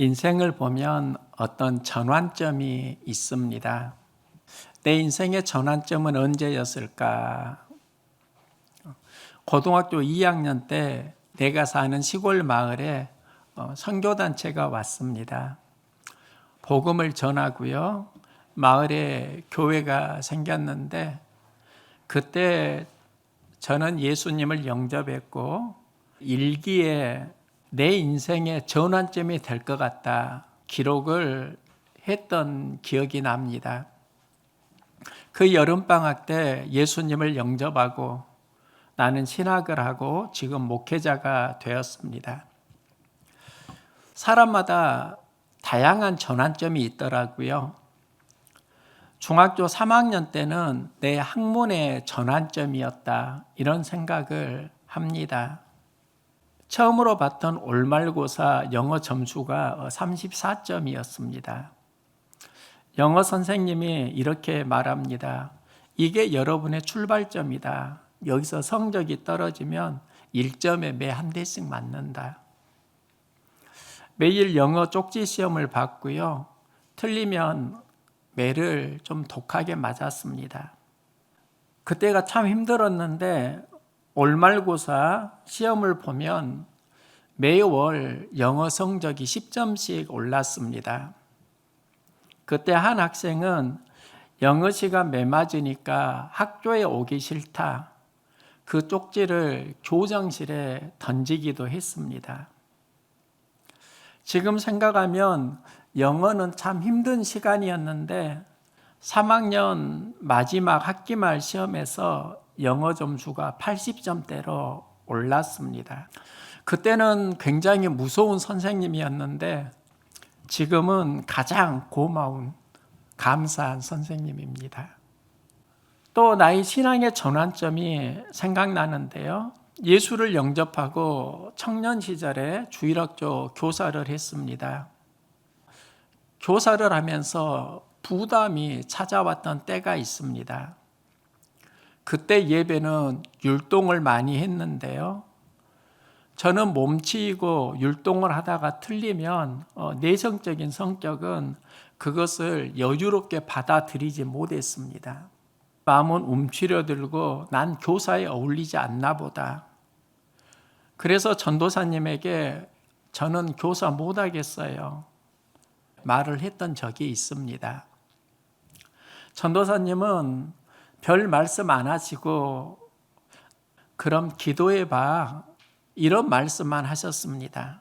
인생을 보면 어떤 전환점이 있습니다. 내 인생의 전환점은 언제였을까? 고등학교 2학년 때 내가 사는 시골 마을에 선교단체가 왔습니다. 복음을 전하고요. 마을에 교회가 생겼는데 그때 저는 예수님을 영접했고 일기에 내 인생의 전환점이 될 것 같다 기록을 했던 기억이 납니다. 그 여름방학 때 예수님을 영접하고 나는 신학을 하고 지금 목회자가 되었습니다. 사람마다 다양한 전환점이 있더라고요. 중학교 3학년 때는 내 학문의 전환점이었다 이런 생각을 합니다. 처음으로 봤던 올말고사 영어 점수가 34점이었습니다. 영어 선생님이 이렇게 말합니다. 이게 여러분의 출발점이다. 여기서 성적이 떨어지면 1점에 매 한 대씩 맞는다. 매일 영어 쪽지 시험을 봤고요. 틀리면 매를 좀 독하게 맞았습니다. 그때가 참 힘들었는데 올말고사 시험을 보면 매월 영어 성적이 10점씩 올랐습니다. 그때 한 학생은 영어 시간 매맞으니까 학교에 오기 싫다. 그 쪽지를 교정실에 던지기도 했습니다. 지금 생각하면 영어는 참 힘든 시간이었는데 3학년 마지막 학기말 시험에서 영어 점수가 80점대로 올랐습니다. 그때는 굉장히 무서운 선생님이었는데 지금은 가장 고마운 감사한 선생님입니다. 또 나의 신앙의 전환점이 생각나는데요. 예수를 영접하고 청년 시절에 주일학교 교사를 했습니다. 교사를 하면서 부담이 찾아왔던 때가 있습니다. 그때 예배는 율동을 많이 했는데요. 저는 몸치이고 율동을 하다가 틀리면 내성적인 성격은 그것을 여유롭게 받아들이지 못했습니다. 마음은 움츠려들고 난 교사에 어울리지 않나 보다. 그래서 전도사님에게 저는 교사 못하겠어요. 말을 했던 적이 있습니다. 전도사님은 별 말씀 안 하시고 그럼 기도해봐 이런 말씀만 하셨습니다.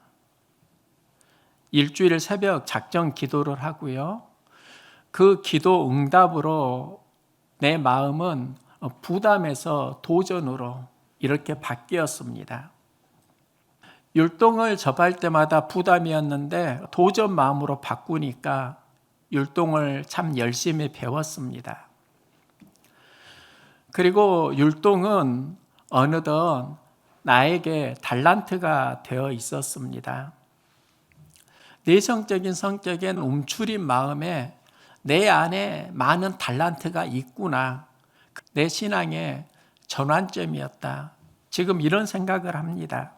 일주일 새벽 작정 기도를 하고요. 그 기도 응답으로 내 마음은 부담에서 도전으로 이렇게 바뀌었습니다. 율동을 접할 때마다 부담이었는데 도전 마음으로 바꾸니까 율동을 참 열심히 배웠습니다. 그리고 율동은 어느덧 나에게 달란트가 되어 있었습니다. 내성적인 성격엔 움츠린 마음에 내 안에 많은 달란트가 있구나. 내 신앙의 전환점이었다. 지금 이런 생각을 합니다.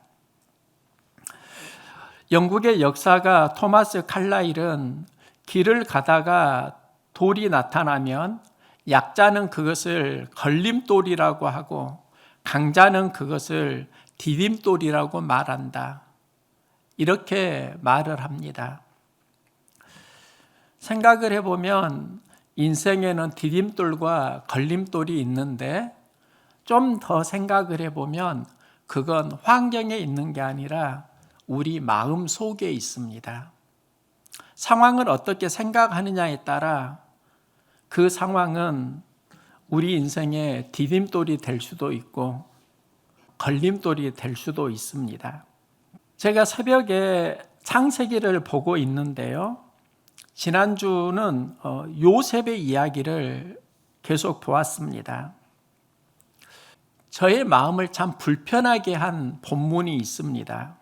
영국의 역사가 토마스 칼라일은 길을 가다가 돌이 나타나면 약자는 그것을 걸림돌이라고 하고 강자는 그것을 디딤돌이라고 말한다. 이렇게 말을 합니다. 생각을 해보면 인생에는 디딤돌과 걸림돌이 있는데 좀 더 생각을 해보면 그건 환경에 있는 게 아니라 우리 마음 속에 있습니다. 상황을 어떻게 생각하느냐에 따라 그 상황은 우리 인생의 디딤돌이 될 수도 있고 걸림돌이 될 수도 있습니다. 제가 새벽에 창세기를 보고 있는데요. 지난주는 요셉의 이야기를 계속 보았습니다. 저의 마음을 참 불편하게 한 본문이 있습니다.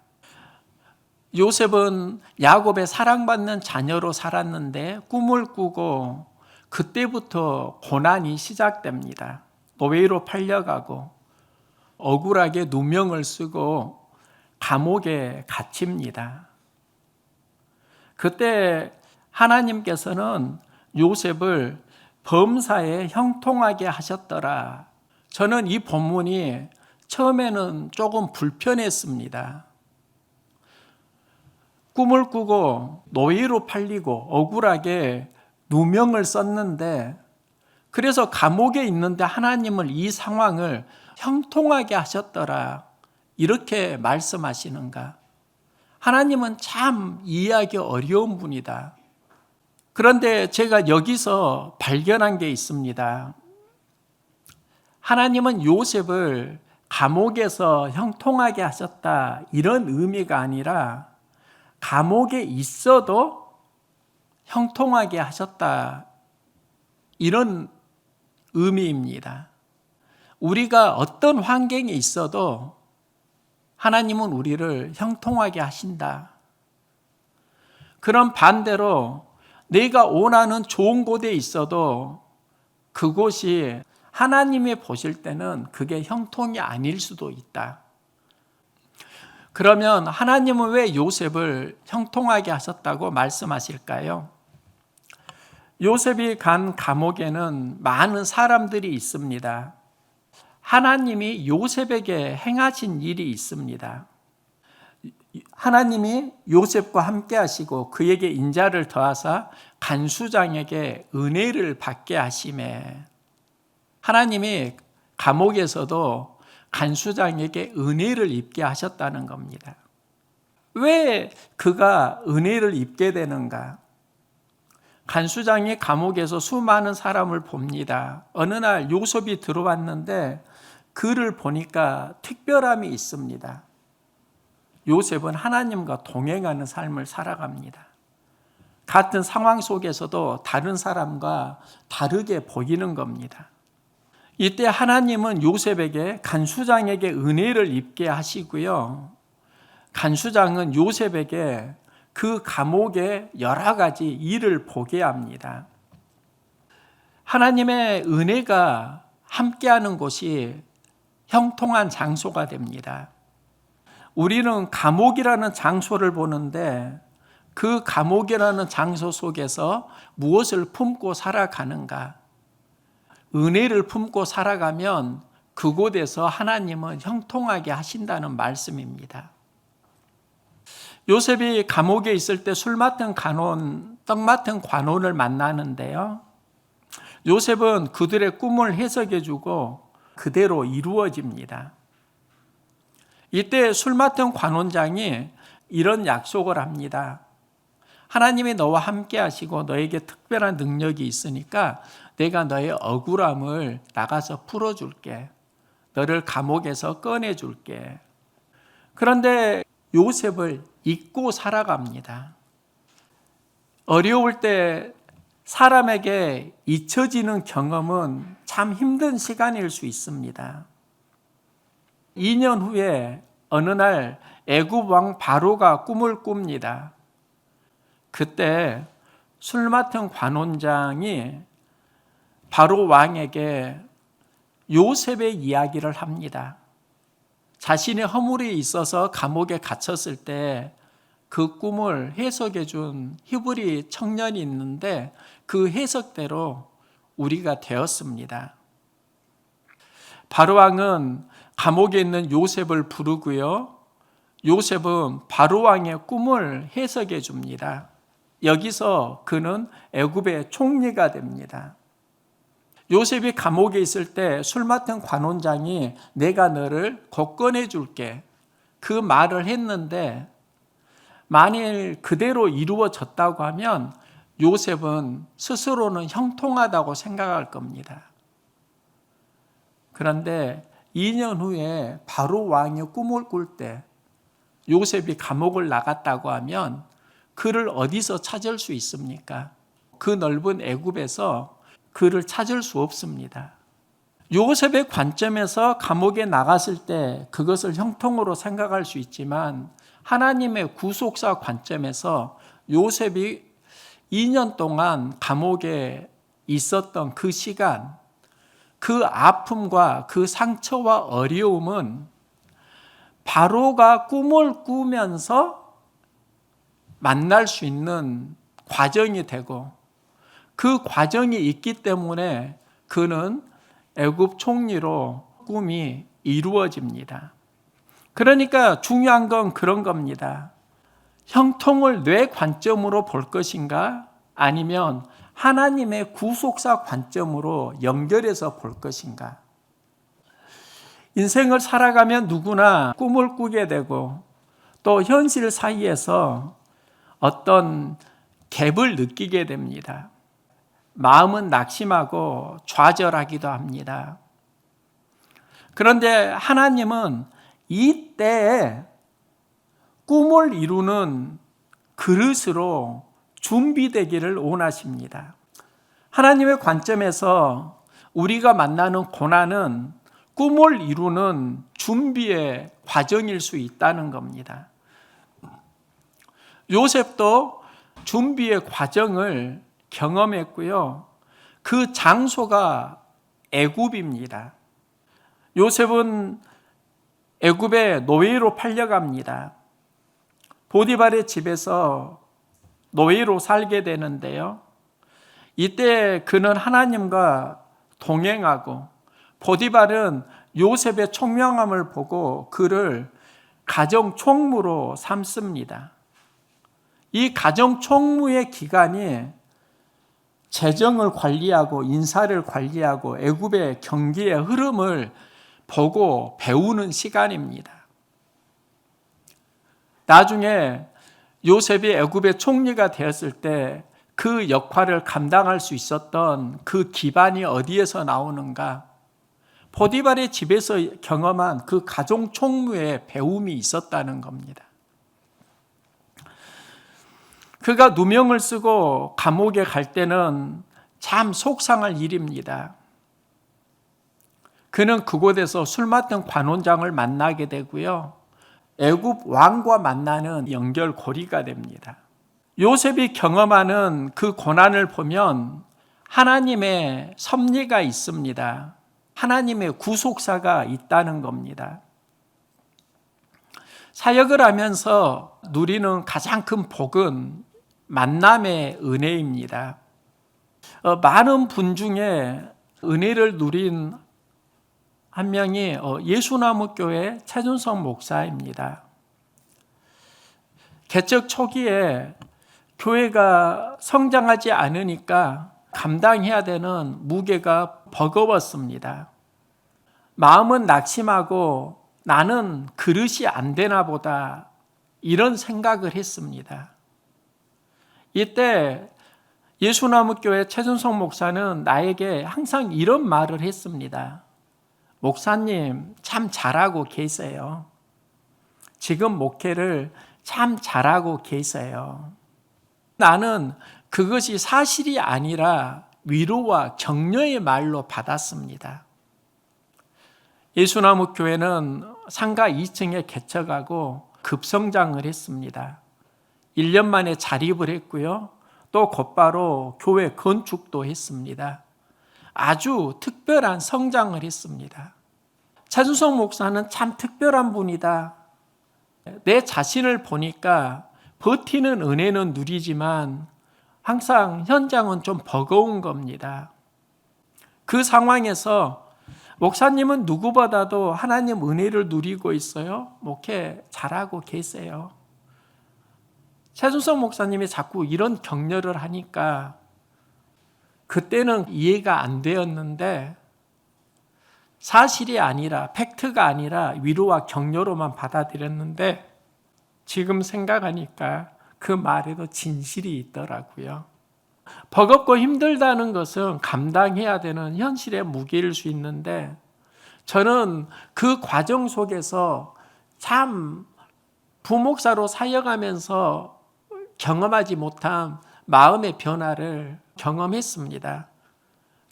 요셉은 야곱의 사랑받는 자녀로 살았는데 꿈을 꾸고 그때부터 고난이 시작됩니다. 노예로 팔려가고 억울하게 누명을 쓰고 감옥에 갇힙니다. 그때 하나님께서는 요셉을 범사에 형통하게 하셨더라. 저는 이 본문이 처음에는 조금 불편했습니다. 꿈을 꾸고 노예로 팔리고 억울하게 누명을 썼는데, 그래서 감옥에 있는데 하나님은 이 상황을 형통하게 하셨더라, 이렇게 말씀하시는가? 하나님은 참 이해하기 어려운 분이다. 그런데 제가 여기서 발견한 게 있습니다. 하나님은 요셉을 감옥에서 형통하게 하셨다, 이런 의미가 아니라 감옥에 있어도 형통하게 하셨다, 이런 의미입니다. 우리가 어떤 환경에 있어도 하나님은 우리를 형통하게 하신다. 그럼 반대로 내가 원하는 좋은 곳에 있어도 그곳이 하나님이 보실 때는 그게 형통이 아닐 수도 있다. 그러면 하나님은 왜 요셉을 형통하게 하셨다고 말씀하실까요? 요셉이 간 감옥에는 많은 사람들이 있습니다. 하나님이 요셉에게 행하신 일이 있습니다. 하나님이 요셉과 함께 하시고 그에게 인자를 더하사 간수장에게 은혜를 받게 하심에, 하나님이 감옥에서도 간수장에게 은혜를 입게 하셨다는 겁니다. 왜 그가 은혜를 입게 되는가? 간수장이 감옥에서 수많은 사람을 봅니다. 어느 날 요셉이 들어왔는데 그를 보니까 특별함이 있습니다. 요셉은 하나님과 동행하는 삶을 살아갑니다. 같은 상황 속에서도 다른 사람과 다르게 보이는 겁니다. 이때 하나님은 요셉에게 간수장에게 은혜를 입게 하시고요, 간수장은 요셉에게 그 감옥의 여러 가지 일을 보게 합니다. 하나님의 은혜가 함께하는 곳이 형통한 장소가 됩니다. 우리는 감옥이라는 장소를 보는데 그 감옥이라는 장소 속에서 무엇을 품고 살아가는가? 은혜를 품고 살아가면 그곳에서 하나님은 형통하게 하신다는 말씀입니다. 요셉이 감옥에 있을 때 술 맡은 간원, 떡 맡은 관원을 만나는데요, 요셉은 그들의 꿈을 해석해 주고 그대로 이루어집니다. 이때 술 맡은 관원장이 이런 약속을 합니다. 하나님이 너와 함께 하시고 너에게 특별한 능력이 있으니까 내가 너의 억울함을 나가서 풀어줄게. 너를 감옥에서 꺼내줄게. 그런데 요셉을 잊고 살아갑니다. 어려울 때 사람에게 잊혀지는 경험은 참 힘든 시간일 수 있습니다. 2년 후에 어느 날 애굽 왕 바로가 꿈을 꿉니다. 그때 술 맡은 관원장이 바로 왕에게 요셉의 이야기를 합니다. 자신의 허물이 있어서 감옥에 갇혔을 때 그 꿈을 해석해 준 히브리 청년이 있는데 그 해석대로 우리가 되었습니다. 바로 왕은 감옥에 있는 요셉을 부르고요, 요셉은 바로 왕의 꿈을 해석해 줍니다. 여기서 그는 애굽의 총리가 됩니다. 요셉이 감옥에 있을 때 술 맡은 관원장이 내가 너를 곧 꺼내줄게, 그 말을 했는데 만일 그대로 이루어졌다고 하면 요셉은 스스로는 형통하다고 생각할 겁니다. 그런데 2년 후에 바로 왕이 꿈을 꿀 때 요셉이 감옥을 나갔다고 하면 그를 어디서 찾을 수 있습니까? 그 넓은 애굽에서 그를 찾을 수 없습니다. 요셉의 관점에서 감옥에 나갔을 때 그것을 형통으로 생각할 수 있지만 하나님의 구속사 관점에서 요셉이 2년 동안 감옥에 있었던 그 시간, 그 아픔과 그 상처와 어려움은 바로가 꿈을 꾸면서 만날 수 있는 과정이 되고 그 과정이 있기 때문에 그는 애굽 총리로 꿈이 이루어집니다. 그러니까 중요한 건 그런 겁니다. 형통을 내 관점으로 볼 것인가? 아니면 하나님의 구속사 관점으로 연결해서 볼 것인가? 인생을 살아가면 누구나 꿈을 꾸게 되고 또 현실 사이에서 어떤 갭을 느끼게 됩니다. 마음은 낙심하고 좌절하기도 합니다. 그런데 하나님은 이때에 꿈을 이루는 그릇으로 준비되기를 원하십니다. 하나님의 관점에서 우리가 만나는 고난은 꿈을 이루는 준비의 과정일 수 있다는 겁니다. 요셉도 준비의 과정을 경험했고요. 그 장소가 애굽입니다. 요셉은 애굽의 노예로 팔려갑니다. 보디발의 집에서 노예로 살게 되는데요. 이때 그는 하나님과 동행하고 보디발은 요셉의 총명함을 보고 그를 가정 총무로 삼습니다. 이 가정 총무의 기간이 재정을 관리하고 인사를 관리하고 애굽의 경기의 흐름을 보고 배우는 시간입니다. 나중에 요셉이 애굽의 총리가 되었을 때 그 역할을 감당할 수 있었던 그 기반이 어디에서 나오는가? 보디발의 집에서 경험한 그 가정 총무의 배움이 있었다는 겁니다. 그가 누명을 쓰고 감옥에 갈 때는 참 속상할 일입니다. 그는 그곳에서 술 맡은 관원장을 만나게 되고요. 애굽 왕과 만나는 연결고리가 됩니다. 요셉이 경험하는 그 고난을 보면 하나님의 섭리가 있습니다. 하나님의 구속사가 있다는 겁니다. 사역을 하면서 누리는 가장 큰 복은 만남의 은혜입니다. 많은 분 중에 은혜를 누린 한 명이 예수나무교회 최준성 목사입니다. 개척 초기에 교회가 성장하지 않으니까 감당해야 되는 무게가 버거웠습니다. 마음은 낙심하고 나는 그릇이 안 되나 보다 이런 생각을 했습니다. 이때 예수나무교회 최준성 목사는 나에게 항상 이런 말을 했습니다. 목사님 참 잘하고 계세요. 지금 목회를 참 잘하고 계세요. 나는 그것이 사실이 아니라 위로와 격려의 말로 받았습니다. 예수나무교회는 상가 2층에 개척하고 급성장을 했습니다. 1년 만에 자립을 했고요. 또 곧바로 교회 건축도 했습니다. 아주 특별한 성장을 했습니다. 차준성 목사는 참 특별한 분이다. 내 자신을 보니까 버티는 은혜는 누리지만 항상 현장은 좀 버거운 겁니다. 그 상황에서 목사님은 누구보다도 하나님 은혜를 누리고 있어요. 목회 잘하고 계세요. 최준성 목사님이 자꾸 이런 격려를 하니까 그때는 이해가 안 되었는데 사실이 아니라 팩트가 아니라 위로와 격려로만 받아들였는데 지금 생각하니까 그 말에도 진실이 있더라고요. 버겁고 힘들다는 것은 감당해야 되는 현실의 무게일 수 있는데 저는 그 과정 속에서 참 부목사로 사역하면서 경험하지 못한 마음의 변화를 경험했습니다.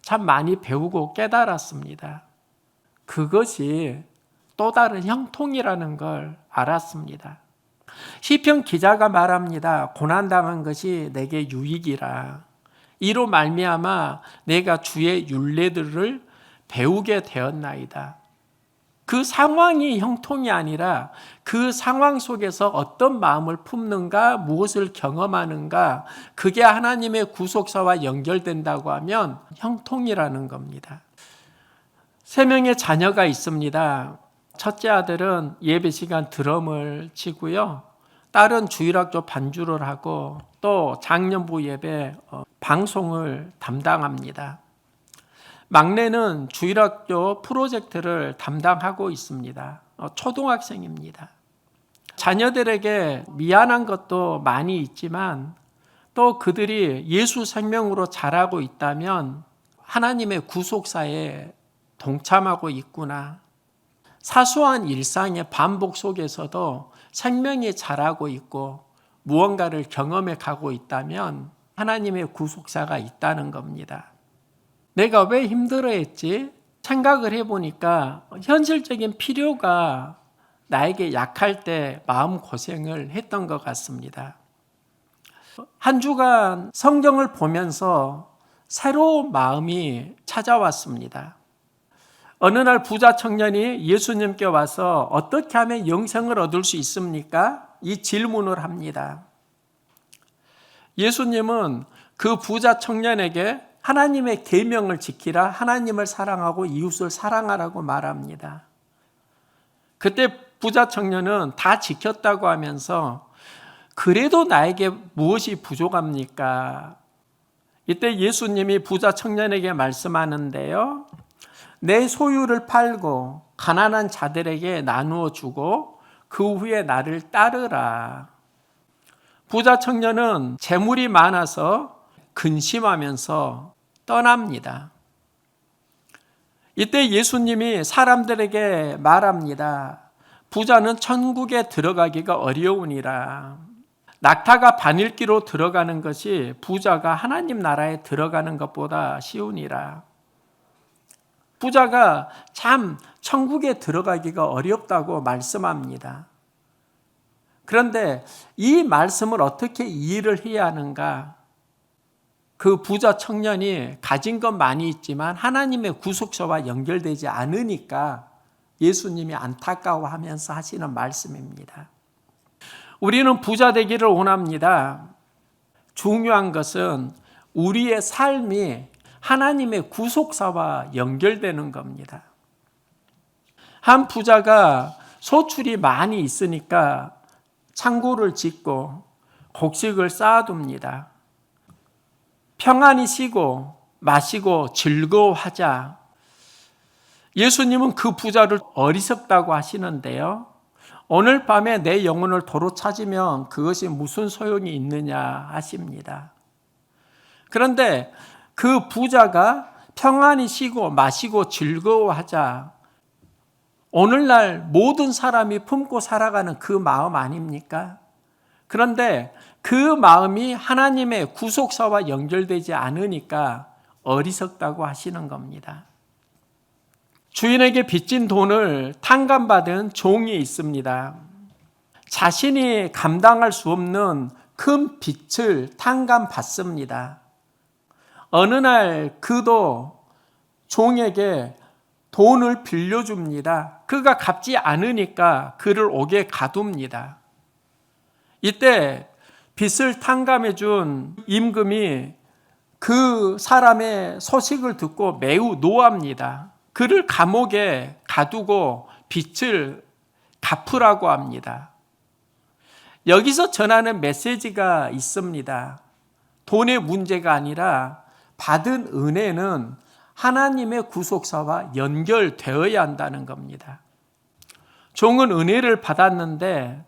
참 많이 배우고 깨달았습니다. 그것이 또 다른 형통이라는 걸 알았습니다. 시편 기자가 말합니다. 고난당한 것이 내게 유익이라. 이로 말미암아 내가 주의 율례들을 배우게 되었나이다. 그 상황이 형통이 아니라 그 상황 속에서 어떤 마음을 품는가, 무엇을 경험하는가, 그게 하나님의 구속사와 연결된다고 하면 형통이라는 겁니다. 3명의 자녀가 있습니다. 첫째 아들은 예배 시간 드럼을 치고요. 딸은 주일학교 반주를 하고 또 장년부 예배 방송을 담당합니다. 막내는 주일학교 프로젝트를 담당하고 있습니다. 초등학생입니다. 자녀들에게 미안한 것도 많이 있지만 또 그들이 예수 생명으로 자라고 있다면 하나님의 구속사에 동참하고 있구나. 사소한 일상의 반복 속에서도 생명이 자라고 있고 무언가를 경험해 가고 있다면 하나님의 구속사가 있다는 겁니다. 내가 왜 힘들어했지? 생각을 해보니까 현실적인 필요가 나에게 약할 때 마음고생을 했던 것 같습니다. 한 주간 성경을 보면서 새로운 마음이 찾아왔습니다. 어느 날 부자 청년이 예수님께 와서 어떻게 하면 영생을 얻을 수 있습니까? 이 질문을 합니다. 예수님은 그 부자 청년에게 하나님의 계명을 지키라, 하나님을 사랑하고 이웃을 사랑하라고 말합니다. 그때 부자 청년은 다 지켰다고 하면서 그래도 나에게 무엇이 부족합니까? 이때 예수님이 부자 청년에게 말씀하는데요. 내 소유를 팔고 가난한 자들에게 나누어 주고 그 후에 나를 따르라. 부자 청년은 재물이 많아서 근심하면서 떠납니다. 이때 예수님이 사람들에게 말합니다. 부자는 천국에 들어가기가 어려우니라. 낙타가 바늘기로 들어가는 것이 부자가 하나님 나라에 들어가는 것보다 쉬우니라. 부자가 참 천국에 들어가기가 어렵다고 말씀합니다. 그런데 이 말씀을 어떻게 이해를 해야 하는가? 그 부자 청년이 가진 건 많이 있지만 하나님의 구속사와 연결되지 않으니까 예수님이 안타까워하면서 하시는 말씀입니다. 우리는 부자 되기를 원합니다. 중요한 것은 우리의 삶이 하나님의 구속사와 연결되는 겁니다. 한 부자가 소출이 많이 있으니까 창고를 짓고 곡식을 쌓아둡니다. 평안히 쉬고 마시고 즐거워하자. 예수님은 그 부자를 어리석다고 하시는데요. 오늘 밤에 내 영혼을 도로 찾으면 그것이 무슨 소용이 있느냐 하십니다. 그런데 그 부자가 평안히 쉬고 마시고 즐거워하자. 오늘날 모든 사람이 품고 살아가는 그 마음 아닙니까? 그런데 그 마음이 하나님의 구속사와 연결되지 않으니까 어리석다고 하시는 겁니다. 주인에게 빚진 돈을 탕감받은 종이 있습니다. 자신이 감당할 수 없는 큰 빚을 탕감받습니다. 어느 날 그도 종에게 돈을 빌려줍니다. 그가 갚지 않으니까 그를 옥에 가둡니다. 이때 빚을 탕감해 준 임금이 그 사람의 소식을 듣고 매우 노합니다. 그를 감옥에 가두고 빚을 갚으라고 합니다. 여기서 전하는 메시지가 있습니다. 돈의 문제가 아니라 받은 은혜는 하나님의 구속사와 연결되어야 한다는 겁니다. 종은 은혜를 받았는데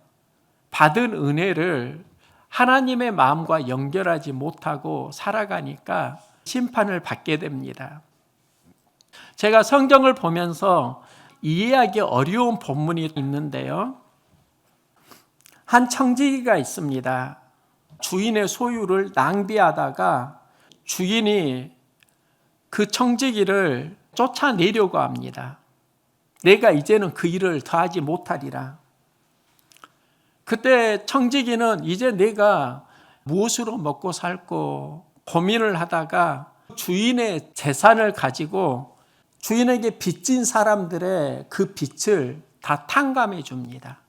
받은 은혜를 하나님의 마음과 연결하지 못하고 살아가니까 심판을 받게 됩니다. 제가 성경을 보면서 이해하기 어려운 본문이 있는데요. 한 청지기가 있습니다. 주인의 소유를 낭비하다가 주인이 그 청지기를 쫓아내려고 합니다. 내가 이제는 그 일을 더하지 못하리라. 그때 청지기는 이제 내가 무엇으로 먹고 살고 고민을 하다가 주인의 재산을 가지고 주인에게 빚진 사람들의 그 빚을 다 탕감해 줍니다.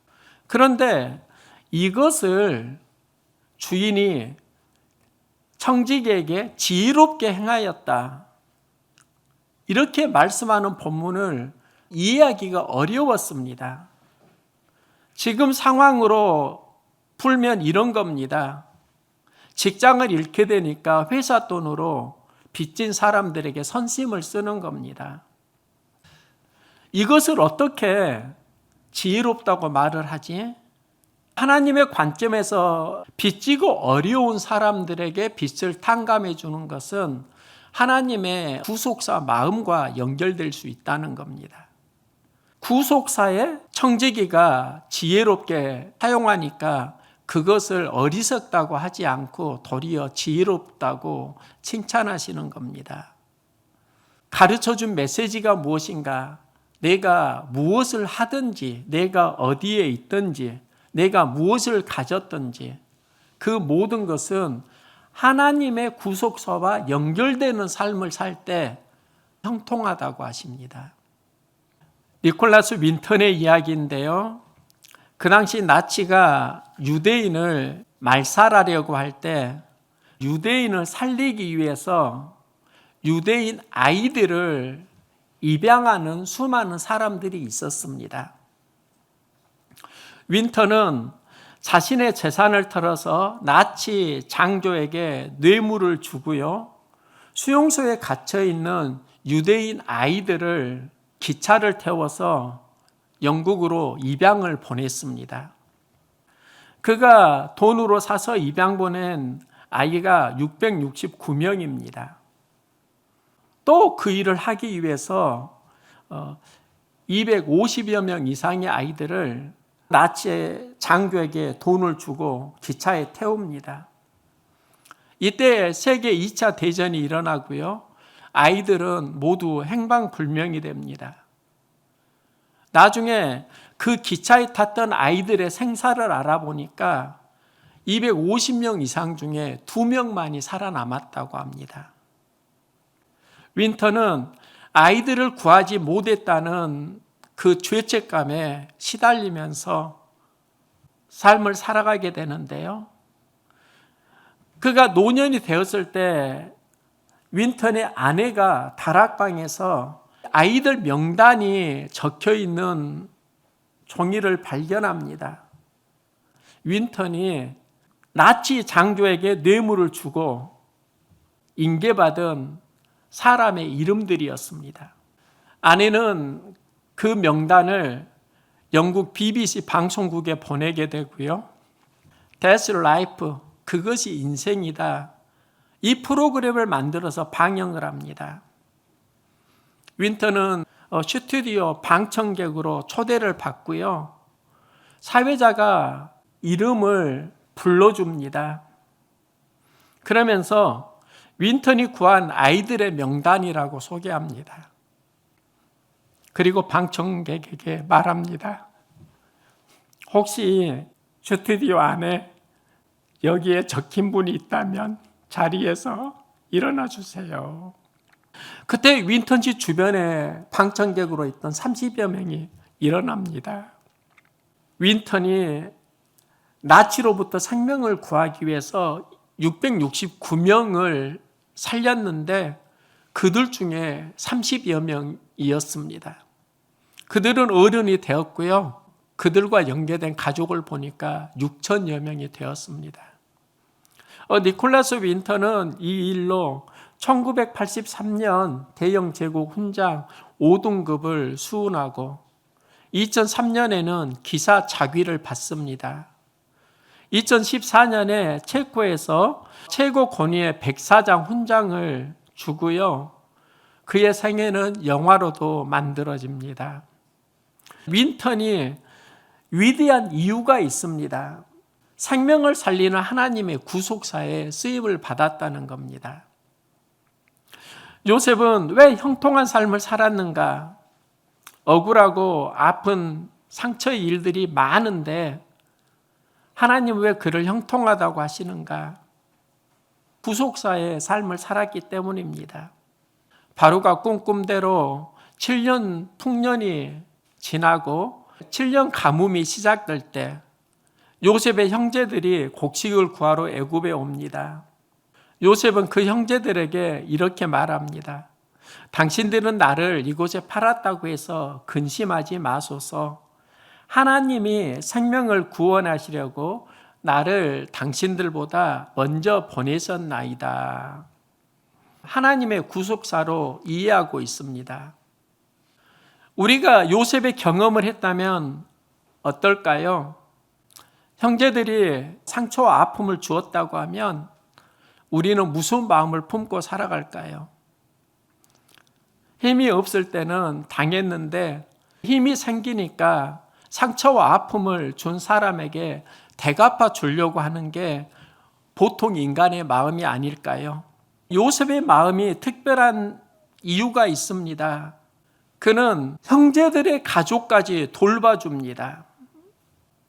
그런데 이것을 주인이 청지기에게 지혜롭게 행하였다, 이렇게 말씀하는 본문을 이해하기가 어려웠습니다. 지금 상황으로 풀면 이런 겁니다. 직장을 잃게 되니까 회사 돈으로 빚진 사람들에게 선심을 쓰는 겁니다. 이것을 어떻게 지혜롭다고 말을 하지? 하나님의 관점에서 빚지고 어려운 사람들에게 빚을 탕감해 주는 것은 하나님의 구속사 마음과 연결될 수 있다는 겁니다. 구속사에 청지기가 지혜롭게 사용하니까 그것을 어리석다고 하지 않고 도리어 지혜롭다고 칭찬하시는 겁니다. 가르쳐준 메시지가 무엇인가? 내가 무엇을 하든지, 내가 어디에 있든지, 내가 무엇을 가졌든지 그 모든 것은 하나님의 구속사와 연결되는 삶을 살 때 형통하다고 하십니다. 니콜라스 윈턴의 이야기인데요. 그 당시 나치가 유대인을 말살하려고 할 때 유대인을 살리기 위해서 유대인 아이들을 입양하는 수많은 사람들이 있었습니다. 윈턴은 자신의 재산을 털어서 나치 장교에게 뇌물을 주고요, 수용소에 갇혀 있는 유대인 아이들을 기차를 태워서 영국으로 입양을 보냈습니다. 그가 돈으로 사서 입양 보낸 아이가 669명입니다. 또 그 일을 하기 위해서 250여 명 이상의 아이들을 나치 장교에게 돈을 주고 기차에 태웁니다. 이때 세계 2차 대전이 일어나고요, 아이들은 모두 행방불명이 됩니다. 나중에 그 기차에 탔던 아이들의 생사를 알아보니까 250명 이상 중에 2명만이 살아남았다고 합니다. 윈턴은 아이들을 구하지 못했다는 그 죄책감에 시달리면서 삶을 살아가게 되는데요. 그가 노년이 되었을 때 윈턴의 아내가 다락방에서 아이들 명단이 적혀 있는 종이를 발견합니다. 윈턴이 나치 장교에게 뇌물을 주고 인계받은 사람의 이름들이었습니다. 아내는 그 명단을 영국 BBC 방송국에 보내게 되고요, That's Life, 그것이 인생이다, 이 프로그램을 만들어서 방영을 합니다. 윈턴은 스튜디오 방청객으로 초대를 받고요, 사회자가 이름을 불러줍니다. 그러면서 윈턴이 구한 아이들의 명단이라고 소개합니다. 그리고 방청객에게 말합니다. 혹시 스튜디오 안에 여기에 적힌 분이 있다면 자리에서 일어나 주세요. 그때 윈턴 씨 주변에 방청객으로 있던 30여 명이 일어납니다. 윈턴이 나치로부터 생명을 구하기 위해서 669명을 살렸는데 그들 중에 30여 명이었습니다. 그들은 어른이 되었고요, 그들과 연계된 가족을 보니까 6천여 명이 되었습니다. 니콜라스 윈턴은 이 일로 1983년 대영 제국 훈장 5등급을 수운하고 2003년에는 기사 자귀를 받습니다. 2014년에 체코에서 최고 권위의 백사장 훈장을 주고요, 그의 생애는 영화로도 만들어집니다. 윈턴이 위대한 이유가 있습니다. 생명을 살리는 하나님의 구속사에 쓰임을 받았다는 겁니다. 요셉은 왜 형통한 삶을 살았는가? 억울하고 아픈 상처의 일들이 많은데 하나님은 왜 그를 형통하다고 하시는가? 구속사의 삶을 살았기 때문입니다. 바로가 꿈꾼대로 7년 풍년이 지나고 7년 가뭄이 시작될 때 요셉의 형제들이 곡식을 구하러 애굽에 옵니다. 요셉은 그 형제들에게 이렇게 말합니다. 당신들은 나를 이곳에 팔았다고 해서 근심하지 마소서. 하나님이 생명을 구원하시려고 나를 당신들보다 먼저 보내셨나이다. 하나님의 구속사로 이해하고 있습니다. 우리가 요셉의 경험을 했다면 어떨까요? 형제들이 상처와 아픔을 주었다고 하면 우리는 무슨 마음을 품고 살아갈까요? 힘이 없을 때는 당했는데 힘이 생기니까 상처와 아픔을 준 사람에게 대갚아 주려고 하는 게 보통 인간의 마음이 아닐까요? 요셉의 마음이 특별한 이유가 있습니다. 그는 형제들의 가족까지 돌봐줍니다.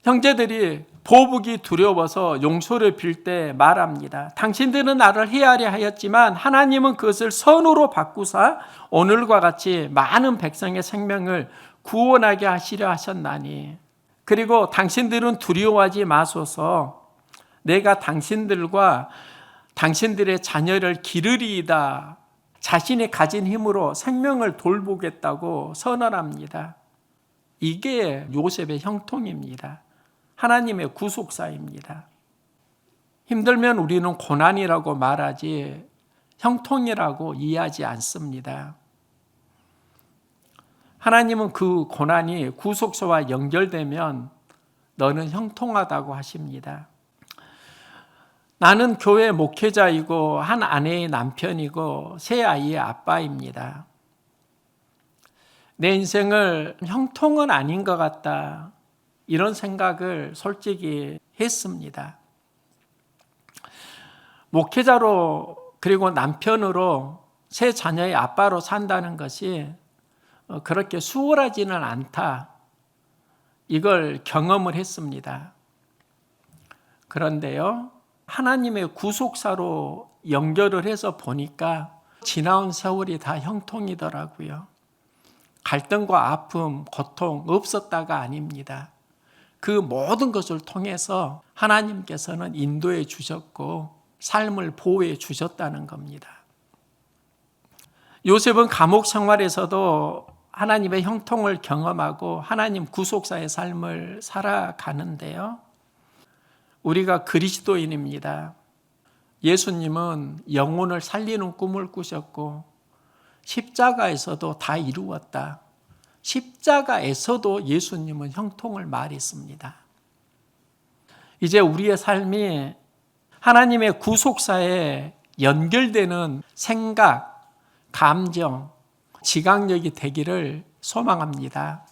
형제들이 보복이 두려워서 용서를 빌 때 말합니다. 당신들은 나를 해하려 하였지만 하나님은 그것을 선으로 바꾸사 오늘과 같이 많은 백성의 생명을 구원하게 하시려 하셨나니, 그리고 당신들은 두려워하지 마소서. 내가 당신들과 당신들의 자녀를 기르리이다. 자신이 가진 힘으로 생명을 돌보겠다고 선언합니다. 이게 요셉의 형통입니다. 하나님의 구속사입니다. 힘들면 우리는 고난이라고 말하지 형통이라고 이해하지 않습니다. 하나님은 그 고난이 구속사와 연결되면 너는 형통하다고 하십니다. 나는 교회 목회자이고 한 아내의 남편이고 세 아이의 아빠입니다. 내 인생을 형통은 아닌 것 같다, 이런 생각을 솔직히 했습니다. 목회자로 그리고 남편으로 세 자녀의 아빠로 산다는 것이 그렇게 수월하지는 않다, 이걸 경험을 했습니다. 그런데요, 하나님의 구속사로 연결을 해서 보니까 지나온 세월이 다 형통이더라고요. 갈등과 아픔, 고통 없었다가 아닙니다. 그 모든 것을 통해서 하나님께서는 인도해 주셨고 삶을 보호해 주셨다는 겁니다. 요셉은 감옥 생활에서도 하나님의 형통을 경험하고 하나님 구속사의 삶을 살아가는데요. 우리가 그리스도인입니다. 예수님은 영혼을 살리는 꿈을 꾸셨고 십자가에서도 다 이루었다. 십자가에서도 예수님은 형통을 말했습니다. 이제 우리의 삶이 하나님의 구속사에 연결되는 생각, 감정, 지각력이 되기를 소망합니다.